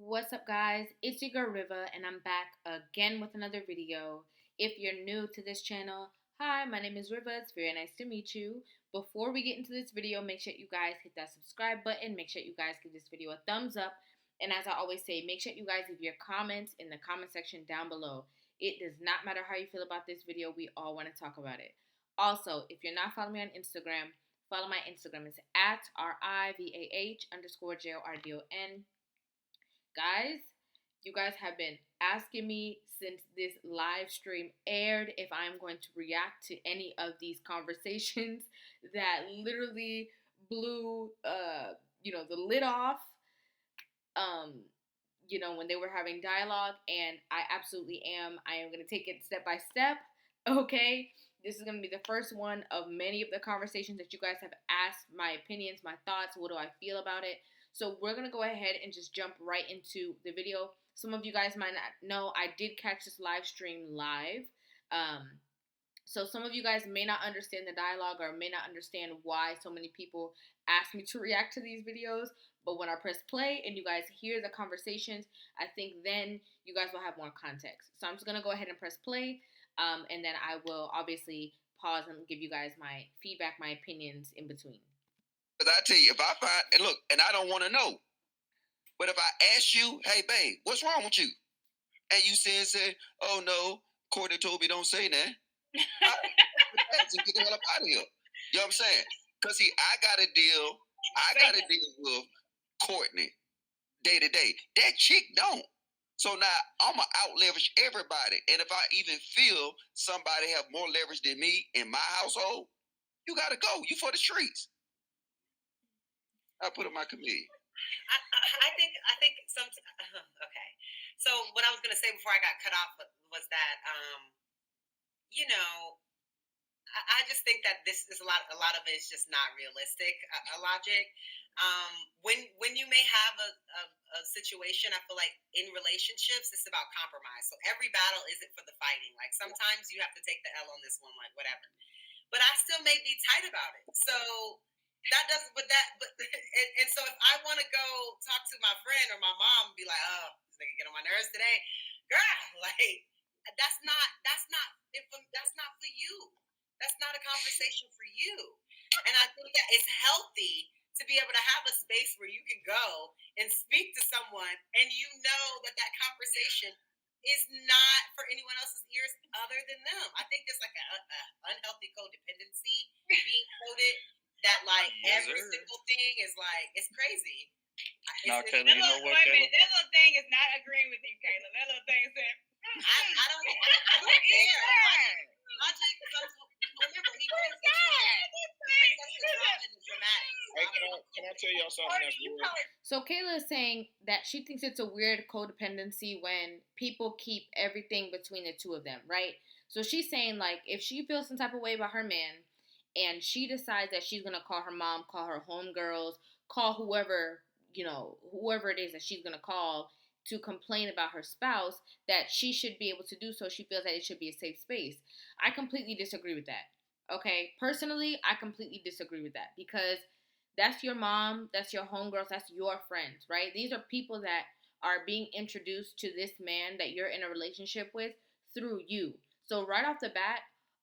What's up, guys? It's your girl Rivah, and I'm back again with another video. If you're new to this channel, hi, my name is Rivah. It's very nice to meet you. Before we get into this video, make sure you guys hit that subscribe button. Make sure you guys give this video a thumbs up. And as I always say, make sure you guys leave your comments in the comment section down below. It does not matter how you feel about this video. We all want to talk about it. Also, if you're not following me on Instagram, follow my Instagram. It's at RIVAH_JORDON. Guys, you guys have been asking me since this live stream aired if I'm going to react to any of these conversations that literally blew the lid off when they were having dialogue, and I absolutely am. I am going to take it step by step. Okay, this is going to be the first one of many of the conversations that you guys have asked my opinions, my thoughts, what do I feel about it. So we're going to go ahead and just jump right into the video. Some of you guys might not know I did catch this live stream live. So some of you guys may not understand the dialogue or may not understand why so many people ask me to react to these videos. But when I press play and you guys hear the conversations, I think then you guys will have more context. So I'm just going to go ahead and press play. And then I will obviously pause and give you guys my feedback, my opinions in between. Because I tell you, if I find, and look, and I don't want to know, but if I ask you, hey, babe, what's wrong with you? And you say, oh, no, Courtney told me don't say that. Get the hell up out of here. You know what I'm saying? Because, see, I got to deal with Courtney day to day. That chick don't. So now I'm going to out-leverage everybody. And if I even feel somebody have more leverage than me in my household, you got to go. You for the streets. I put in my committee. I think some. Okay. So what I was going to say before I got cut off was that, I just think that this is a lot of it is just not realistic logic. When you may have a situation, I feel like in relationships, it's about compromise. So every battle isn't for the fighting. Like sometimes you have to take the L on this one, like whatever. But I still may be tight about it. So that doesn't, and so if I want to go talk to my friend or my mom and be like, oh, this nigga get on my nerves today, girl, like that's not for you. That's not a conversation for you. And I think that it's healthy to be able to have a space where you can go and speak to someone and you know that conversation is not for anyone else's ears other than them. I think there's like a unhealthy codependency being coded that like every single thing is like, it's crazy. No, Kayla, you know what, Kayla? That little thing is not agreeing with you, Kayla. That little thing said, I don't care. Logic comes with, remember, he brings the drama and the dramatics. Hey, can I tell y'all something that's weird? So Kayla is saying that she thinks it's a weird codependency when people keep everything between the two of them, right? So she's saying, like, if she feels some type of way about her man and she decides that she's going to call her mom, call her homegirls, call whoever it is that she's going to call to complain about her spouse, that she should be able to do so. She feels that it should be a safe space. I completely disagree with that. Okay? Personally, I completely disagree with that because that's your mom, that's your homegirls, that's your friends, right? These are people that are being introduced to this man that you're in a relationship with through you. So right off the bat,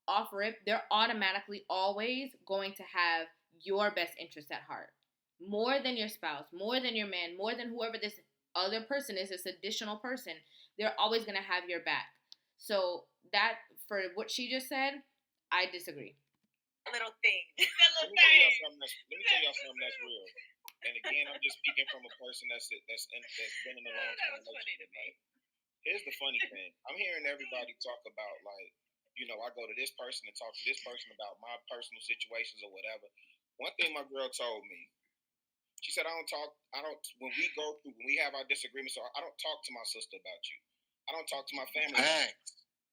off rip, they're automatically always going to have your best interest at heart. More than your spouse, more than your man, more than whoever this other person is, this additional person, they're always going to have your back. So that, for what she just said, I disagree. Little thing. Let me tell y'all something that's real. And again, I'm just speaking from a person that's been in a long-term relationship. Right? Here's the funny thing. I'm hearing everybody talk about, like, I go to this person and talk to this person about my personal situations or whatever. One thing my girl told me, she said, when we have our disagreements, so I don't talk to my sister about you. I don't talk to my family.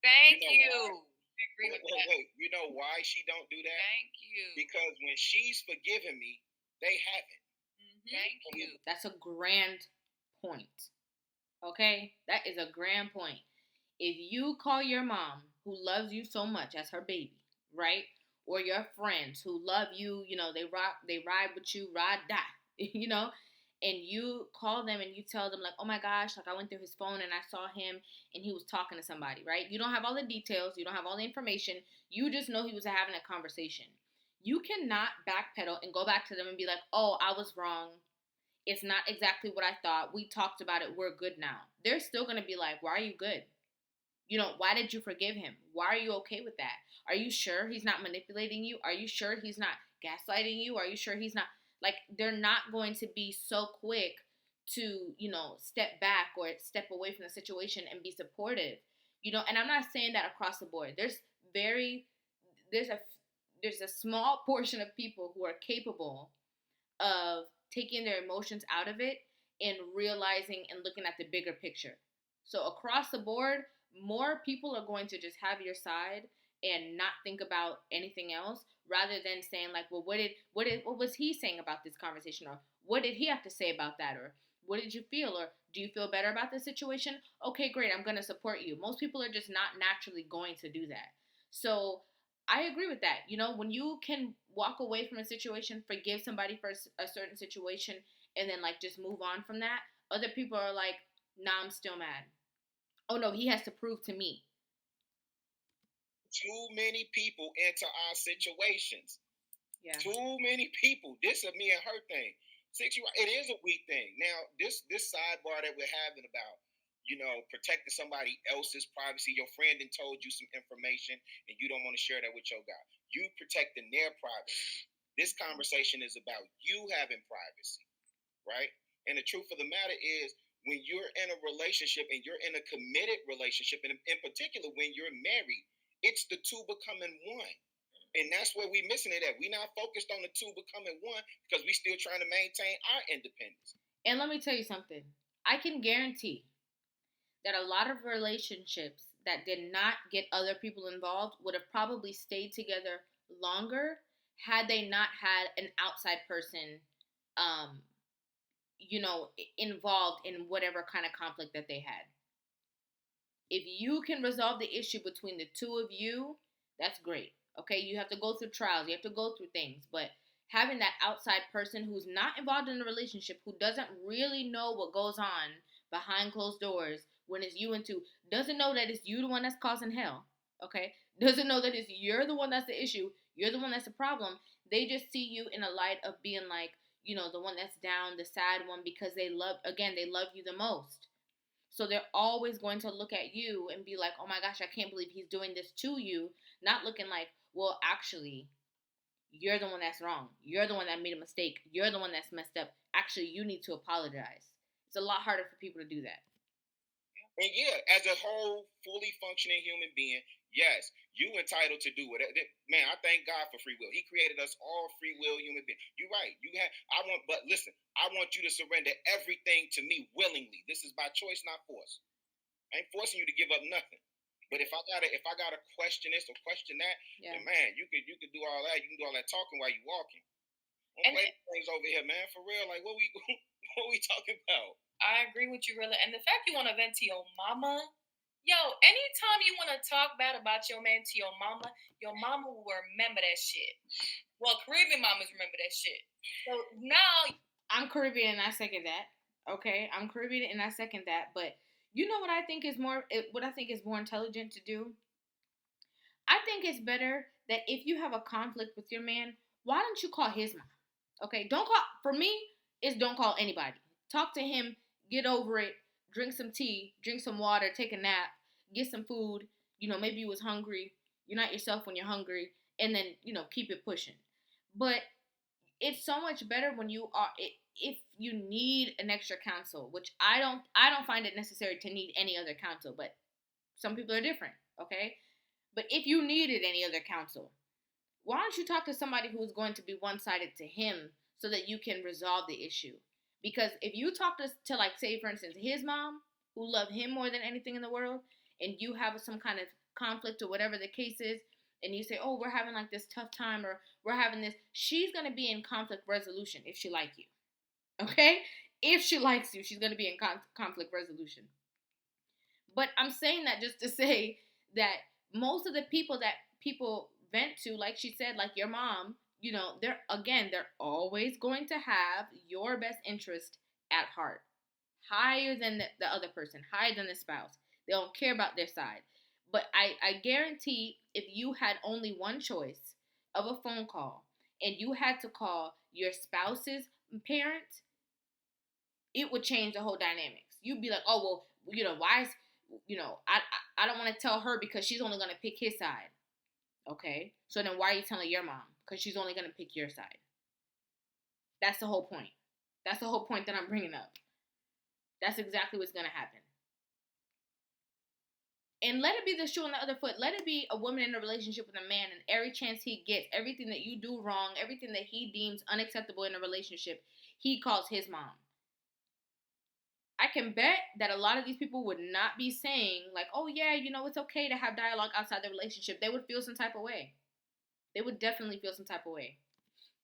Thank you. Wait. You know why she don't do that? Thank you. Because when she's forgiven me, they haven't. Mm-hmm. Thank you. That's a grand point. Okay? That is a grand point. If you call your mom, who loves you so much as her baby, right? Or your friends who love you, they ride with you, ride, die, and you call them and you tell them like, oh my gosh, like I went through his phone and I saw him and he was talking to somebody, right? You don't have all the details, you don't have all the information, you just know he was having a conversation. You cannot backpedal and go back to them and be like, oh, I was wrong. It's not exactly what I thought. We talked about it. We're good now. They're still going to be like, why are you good? You know, why did you forgive him? Why are you okay with that? Are you sure he's not manipulating you? Are you sure he's not gaslighting you? Are you sure he's not, like, they're not going to be so quick to, you know, step back or step away from the situation and be supportive. You know, and I'm not saying that across the board. There's a there's a small portion of people who are capable of taking their emotions out of it and realizing and looking at the bigger picture. So across the board, more people are going to just have your side and not think about anything else rather than saying like, well, what was he saying about this conversation, or what did he have to say about that, or what did you feel, or do you feel better about this situation? Okay, great, I'm going to support you. Most people are just not naturally going to do that. So I agree with that. You know, when you can walk away from a situation, forgive somebody for a certain situation, and then like just move on from that, other people are like, nah, I'm still mad. Oh no, he has to prove to me. Too many people enter our situations. Yeah. Too many people. This is a me and her thing. It is a we thing. Now, this sidebar that we're having about, you know, protecting somebody else's privacy. Your friend then told you some information and you don't want to share that with your guy. You protecting their privacy. This conversation is about you having privacy, right? And the truth of the matter is, when you're in a relationship and you're in a committed relationship, and in particular when you're married, it's the two becoming one. And that's where we're missing it at. We're not focused on the two becoming one because we're still trying to maintain our independence. And let me tell you something. I can guarantee that a lot of relationships that did not get other people involved would have probably stayed together longer had they not had an outside person, you know, involved in whatever kind of conflict that they had. If you can resolve the issue between the two of you, that's great. Okay, you have to go through trials, you have to go through things, but having that outside person who's not involved in the relationship, who doesn't really know what goes on behind closed doors when it's you and two, doesn't know that it's you the one that's causing hell, okay? Doesn't know that it's you're the one that's the issue, you're the one that's the problem. They just see you in a light of being like, you know, the one that's down, the sad one, because they love you the most. So they're always going to look at you and be like, oh my gosh, I can't believe he's doing this to you. Not looking like, well, actually, you're the one that's wrong. You're the one that made a mistake. You're the one that's messed up. Actually, you need to apologize. It's a lot harder for people to do that. And yeah, as a whole, fully functioning human being, yes, you entitled to do whatever. Man, I thank God for free will. He created us all free will human beings. You're right. But listen, I want you to surrender everything to me willingly. This is by choice, not force. I ain't forcing you to give up nothing. But if I gotta question this or question that, then man, you could do all that. You can do all that talking while you walking. Don't play things over here, man. For real, like what we talking about? I agree with you, Rilla. And the fact you want to vent to your mama, yo, anytime you want to talk bad about your man to your mama will remember that shit. Well, Caribbean mamas remember that shit. So now I'm Caribbean and I second that. Okay, I'm Caribbean and I second that. But you know what I think is more intelligent to do? I think it's better that if you have a conflict with your man, why don't you call his mom? Okay, don't call anybody. Talk to him, get over it, drink some tea, drink some water, take a nap, get some food. You know, maybe you was hungry. You're not yourself when you're hungry, and then, you know, keep it pushing. But it's so much better when you are, if you need an extra counsel, which I don't find it necessary to need any other counsel, but some people are different, okay? But if you needed any other counsel, why don't you talk to somebody who is going to be one-sided to him so that you can resolve the issue? Because if you talk to like, say, for instance, his mom, who loved him more than anything in the world, and you have some kind of conflict or whatever the case is, and you say, oh, we're having like this tough time, or we're having this, she's going to be in conflict resolution if she likes you. Okay? If she likes you, she's going to be in conflict resolution. But I'm saying that just to say that most of the people that people vent to, like she said, like your mom, you know, they're always going to have your best interest at heart. Higher than the other person, higher than the spouse. They don't care about their side. But I guarantee if you had only one choice of a phone call and you had to call your spouse's parent, it would change the whole dynamics. You'd be like, oh, well, why is, I don't want to tell her because she's only going to pick his side. Okay. So then why are you telling your mom? Because she's only going to pick your side. That's the whole point. That's the whole point that I'm bringing up. That's exactly what's going to happen. And let it be the shoe on the other foot. Let it be a woman in a relationship with a man, and every chance he gets, everything that you do wrong, everything that he deems unacceptable in a relationship, he calls his mom. I can bet that a lot of these people would not be saying, like, oh, yeah, it's okay to have dialogue outside the relationship. They would feel some type of way. They would definitely feel some type of way.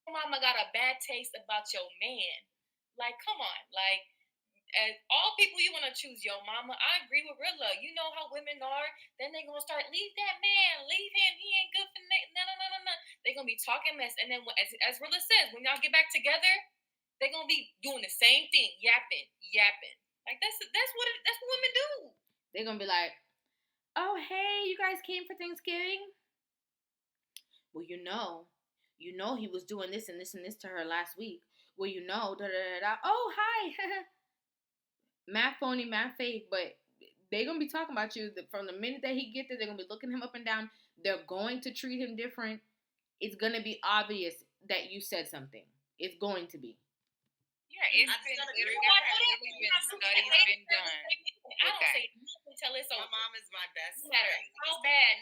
Mama got a bad taste about your man. Like, come on. Like, as all people, you want to choose your mama. I agree with Rilla. You know how women are. Then they're going to start, leave that man. Leave him. He ain't good for nothing. No. They're going to be talking mess. And then, as Rilla says, when y'all get back together, they're going to be doing the same thing. Yapping. Like, that's what women do. They're going to be like, oh, hey, you guys came for Thanksgiving? Well, you know he was doing this and this and this to her last week. Well, oh, hi. Mad phony, mad fake, but they're going to be talking about you. From the minute that he gets there, they're going to be looking him up and down. They're going to treat him different. It's going to be obvious that you said something. It's going to be. Yeah, it's been studies been done. I don't say nothing until it's over. My mom is my best.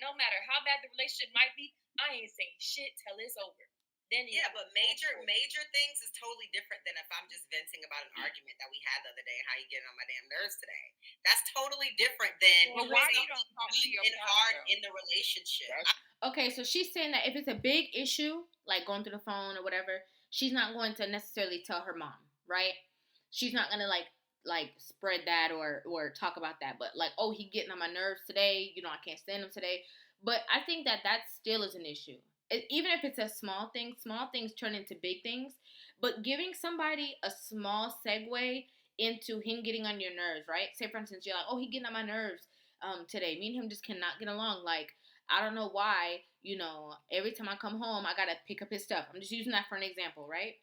No matter how bad the relationship might be, I ain't saying shit till it's over. Then but major things is totally different than if I'm just venting about an argument that we had the other day. How you getting on my damn nerves today? That's totally different than why you don't talk to your partner in the relationship. Okay, so she's saying that if it's a big issue, like going through the phone or whatever, she's not going to necessarily tell her mom, right? She's not gonna like spread that or talk about that. But like, oh, he getting on my nerves today. I can't stand him today. But I think that still is an issue. Even if it's a small things turn into big things. But giving somebody a small segue into him getting on your nerves, right? Say, for instance, you're like, oh, he getting on my nerves today. Me and him just cannot get along. Like, I don't know why, every time I come home, I got to pick up his stuff. I'm just using that for an example, right?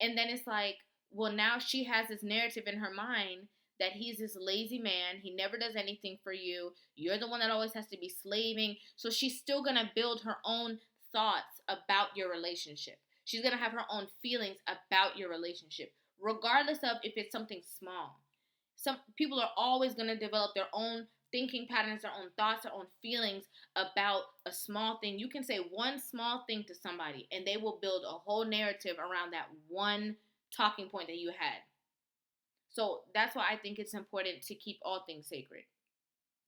And then it's like, well, now she has this narrative in her mind that he's this lazy man. He never does anything for you. You're the one that always has to be slaving. So she's still going to build her own thoughts about your relationship. She's going to have her own feelings about your relationship, regardless of if it's something small. Some people are always going to develop their own thinking patterns, their own thoughts, their own feelings about a small thing. You can say one small thing to somebody, and they will build a whole narrative around that one talking point that you had. So that's why I think it's important to keep all things sacred.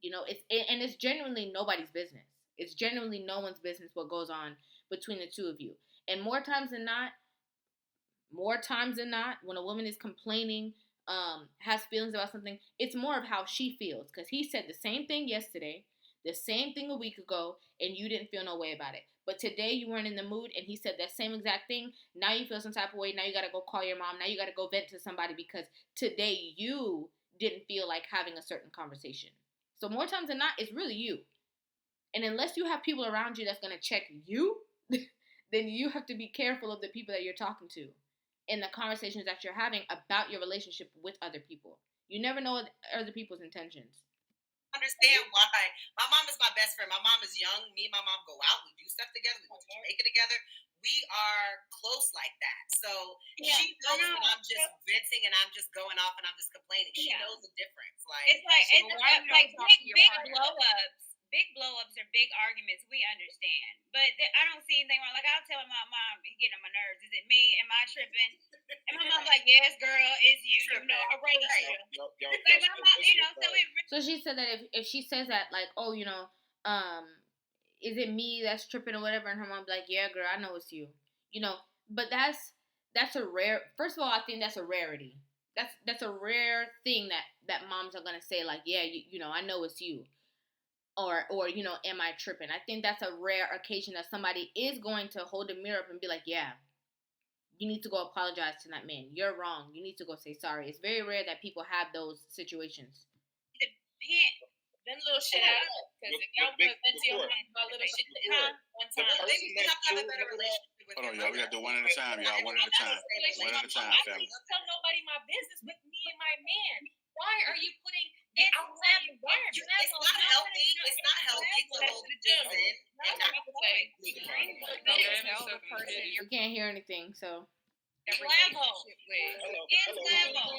It's genuinely nobody's business. It's genuinely no one's business what goes on between the two of you. And more times than not, when a woman is complaining, has feelings about something, it's more of how she feels. Because he said the same thing yesterday, the same thing a week ago, and you didn't feel no way about it. But today you weren't in the mood, and he said that same exact thing. Now you feel some type of way. Now you got to go call your mom. Now you got to go vent to somebody because today you didn't feel like having a certain conversation. So more times than not, it's really you. And unless you have people around you that's going to check you, then you have to be careful of the people that you're talking to and the conversations that you're having about your relationship with other people. You never know other people's intentions. Understand why. My mom is my best friend. My mom is young. Me and my mom go out. We do stuff together. We go to Jamaica together. We are close like that. So she knows when I'm just venting and I'm just going off and I'm just complaining. She knows the difference. It's like big blow ups. Big blow-ups or big arguments, we understand. But I don't see anything wrong. Like, I'll tell my mom, he getting on my nerves. Is it me? Am I tripping? And my mom's like, yes, girl, it's you. I raised you. So she said that if she says that, like, oh, is it me that's tripping or whatever? And her mom's like, yeah, girl, I know it's you. But that's a rare, first of all, I think that's a rarity. That's a rare thing that moms are going to say, like, yeah, I know it's you. Or am I tripping? I think that's a rare occasion that somebody is going to hold a mirror up and be like, yeah, you need to go apologize to that man. You're wrong. You need to go say sorry. It's very rare that people have those situations. Them little shit out. Because if y'all put that to your man about little shit one time. Maybe you have to have a better relationship with Hold on, y'all. We got to do one at a time, y'all. One at a time. One at a time, family. I don't tell nobody my business with me and my man. Why are you putting it's not healthy. It's not healthy to hold things in and not play. You can't hear anything, so. It's level. It's level.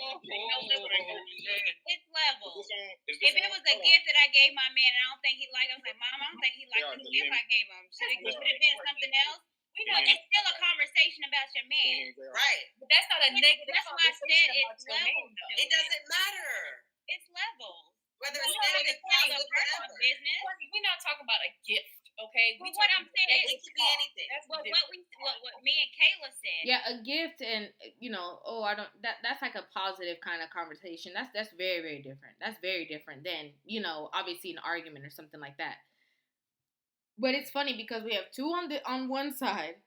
It's level. If it was a gift that I gave my man and I don't think he liked it, I was like, Mom, I don't think he liked the gift I gave him. Should it have been something else? It's still a conversation about your man. Right. But that's not a negative. That's why I said it's level. It doesn't matter. It's level. Whether it's negative, positive, whatever. Business. We're not talking about a gift, okay? But what I'm saying, it could be anything. That's what me and Kayla said. Yeah, a gift and I don't. That's like a positive kind of conversation. That's very, very different. That's very different than obviously an argument or something like that. But it's funny because we have two on one side,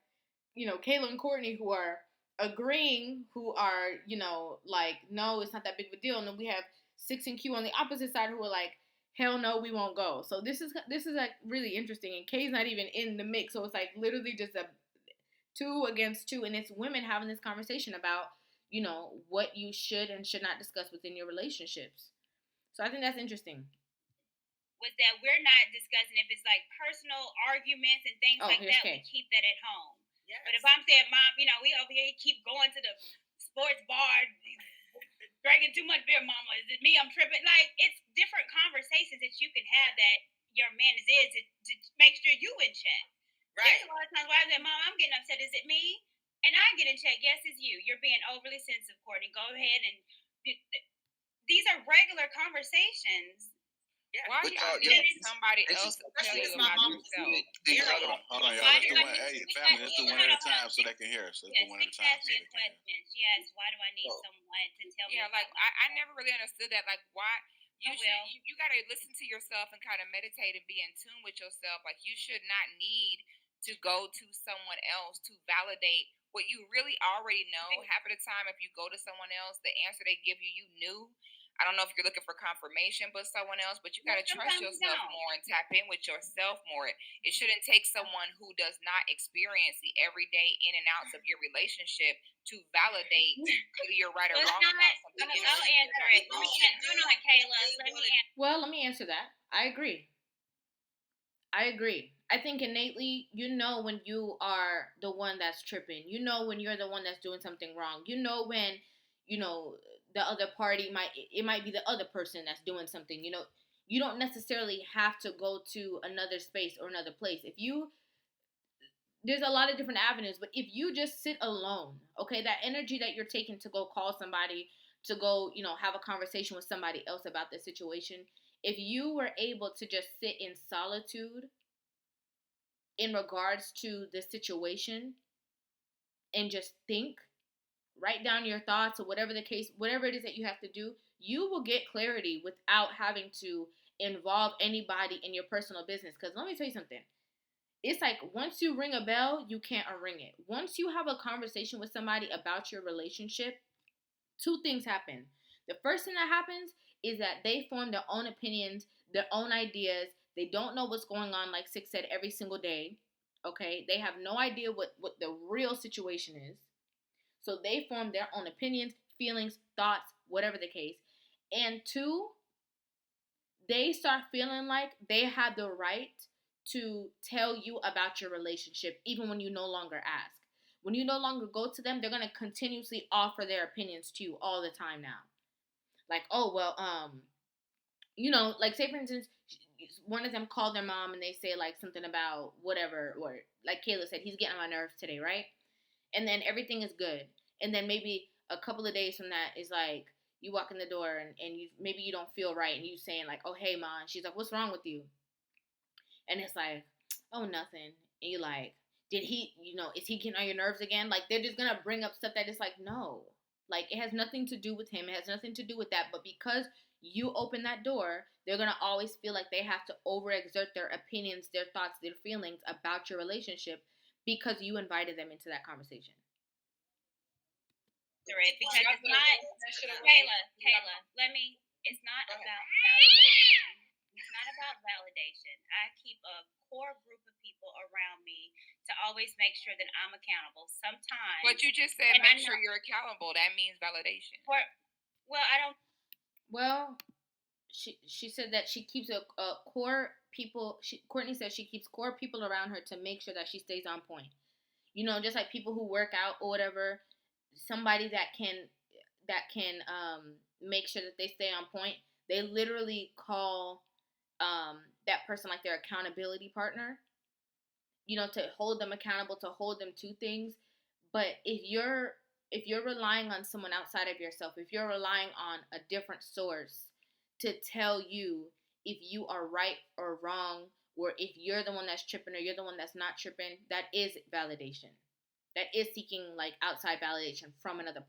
Kayla and Courtney, who are agreeing, who are like, no, it's not that big of a deal, and then we have 6 and Q on the opposite side who are like, hell no, we won't go. So this is like really interesting, and Kay's not even in the mix, so it's like literally just a 2 against 2, and it's women having this conversation about what you should and should not discuss within your relationships. So I think that's interesting. Was that we're not discussing if it's like personal arguments and things like that. Kay. We keep that at home. Yes. But if I'm saying, Mom, we over here keep going to the sports bar, drinking too much beer, Mama. Is it me? I'm tripping. Like, it's different conversations that you can have that your man is to make sure you in check. Right. There's a lot of times where I say, Mom, I'm getting upset. Is it me? And I get in check. Yes, it's you. You're being overly sensitive, Courtney. Go ahead and these are regular conversations. Yeah. Why are y'all letting somebody else tell you about yourself? Hold on, y'all. Let's do one. Hey, family, let's do one at a time so they can hear us. Let's do one at a time so they can hear us. Yes. Why do I need someone to tell me? Yeah, like I never really understood that. Like, why you gotta listen to yourself and kind of meditate and be in tune with yourself. Like, you should not need to go to someone else to validate what you really already know. Half of the time, if you go to someone else, the answer they give you, you knew. I don't know if you're looking for confirmation but someone else, but you got to trust yourself more and tap in with yourself more. It shouldn't take someone who does not experience the everyday in and outs of your relationship to validate whether you're right or wrong about something. I'll answer it. Let me answer Kayla. Well, let me answer that. I agree. I think innately, when you are the one that's tripping. When you're the one that's doing something wrong. When, the other party might be the other person that's doing something. You don't necessarily have to go to another space or another place. There's a lot of different avenues, but if you just sit alone, okay, that energy that you're taking to go call somebody, to go, have a conversation with somebody else about the situation, if you were able to just sit in solitude in regards to the situation and just think, write down your thoughts or whatever the case, whatever it is that you have to do, you will get clarity without having to involve anybody in your personal business. Because let me tell you something. It's like once you ring a bell, you can't unring it. Once you have a conversation with somebody about your relationship, 2 things happen. The first thing that happens is that they form their own opinions, their own ideas. They don't know what's going on, like Six said, every single day. Okay? They have no idea what the real situation is. So they form their own opinions, feelings, thoughts, whatever the case. And 2, they start feeling like they have the right to tell you about your relationship, even when you no longer ask. When you no longer go to them, they're going to continuously offer their opinions to you all the time now. Like, oh, well, like say, for instance, one of them called their mom and they say like something about whatever, or like Kayla said, he's getting on my nerves today, right? And then everything is good. And then maybe a couple of days from that is like, you walk in the door and maybe you don't feel right. And you saying like, oh, hey, Mom. She's like, what's wrong with you? And it's like, oh, nothing. And you're like, did he, is he getting on your nerves again? Like, they're just going to bring up stuff that is like, no. Like, it has nothing to do with him. It has nothing to do with that. But because you open that door, they're going to always feel like they have to overexert their opinions, their thoughts, their feelings about your relationship because you invited them into that conversation. Because it's not, Kayla, it's not about validation. It's not about validation. I keep a core group of people around me to always make sure that I'm accountable. Sometimes. But you just said make sure you're accountable. That means validation. I don't. Well, she said that she keeps a core people. Courtney says she keeps core people around her to make sure that she stays on point. You know, just like people who work out or whatever, somebody that can make sure that they stay on point. They literally call that person like their accountability partner. You know, to hold them accountable, to hold them to things. But if you're relying on someone outside of yourself, if you're relying on a different source to tell you if you are right or wrong, or if you're the one that's tripping or you're the one that's not tripping, that is validation. That is seeking like outside validation from another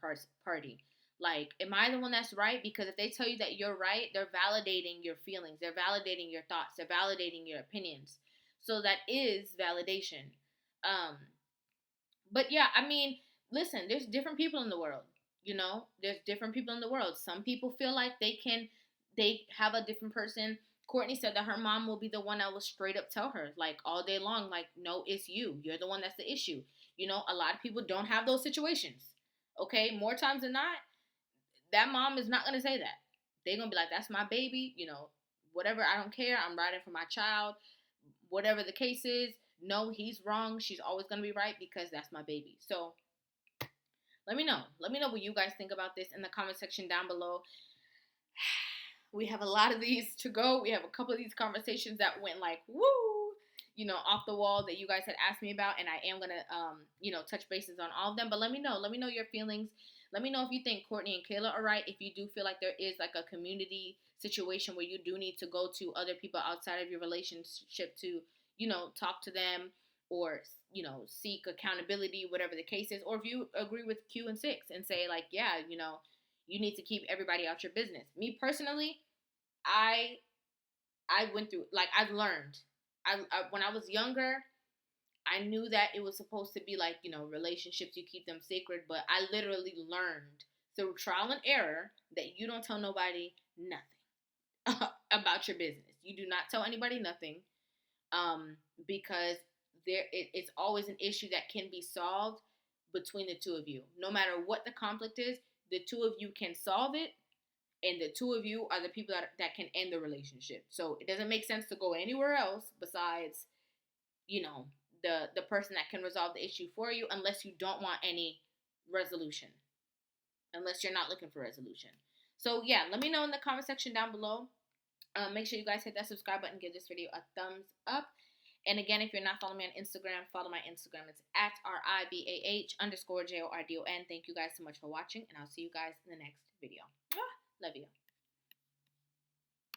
party. Like, am I the one that's right? Because if they tell you that you're right, they're validating your feelings, they're validating your thoughts, they're validating your opinions. So that is validation. But yeah, I mean, listen, there's different people in the world. You know, there's different people in the world. Some people feel like they have a different person. Courtney said that her mom will be the one that will straight up tell her, like, all day long, like, no, it's you. You're the one that's the issue. You know, a lot of people don't have those situations. Okay, more times than not, that mom is not going to say that. They're going to be like, that's my baby, you know, whatever, I don't care. I'm riding for my child. Whatever the case is, no, he's wrong. She's always going to be right because that's my baby. So let me know. Let me know what you guys think about this in the comment section down below. We have a lot of these to go. We have a couple of these conversations that went like, woo, you know, off the wall that you guys had asked me about. And I am going to, touch bases on all of them. But let me know. Let me know your feelings. Let me know if you think Courtney and Kayla are right. If you do feel like there is like a community situation where you do need to go to other people outside of your relationship to, talk to them or, seek accountability, whatever the case is. Or if you agree with Q and 6 and say like, yeah, you need to keep everybody out your business. Me personally, I went through, like, I've learned. I when I was younger, I knew that it was supposed to be like, relationships, you keep them sacred, but I literally learned through trial and error that you don't tell nobody nothing about your business. You do not tell anybody nothing, because it's always an issue that can be solved between the two of you. No matter what the conflict is, the two of you can solve it, and the two of you are the people that can end the relationship. So it doesn't make sense to go anywhere else besides, the person that can resolve the issue for you, unless you don't want any resolution, unless you're not looking for resolution. So yeah, let me know in the comment section down below. Make sure you guys hit that subscribe button, give this video a thumbs up. And again, if you're not following me on Instagram, follow my Instagram. It's at RIBAH_JORDON. Thank you guys so much for watching, and I'll see you guys in the next video. Love you.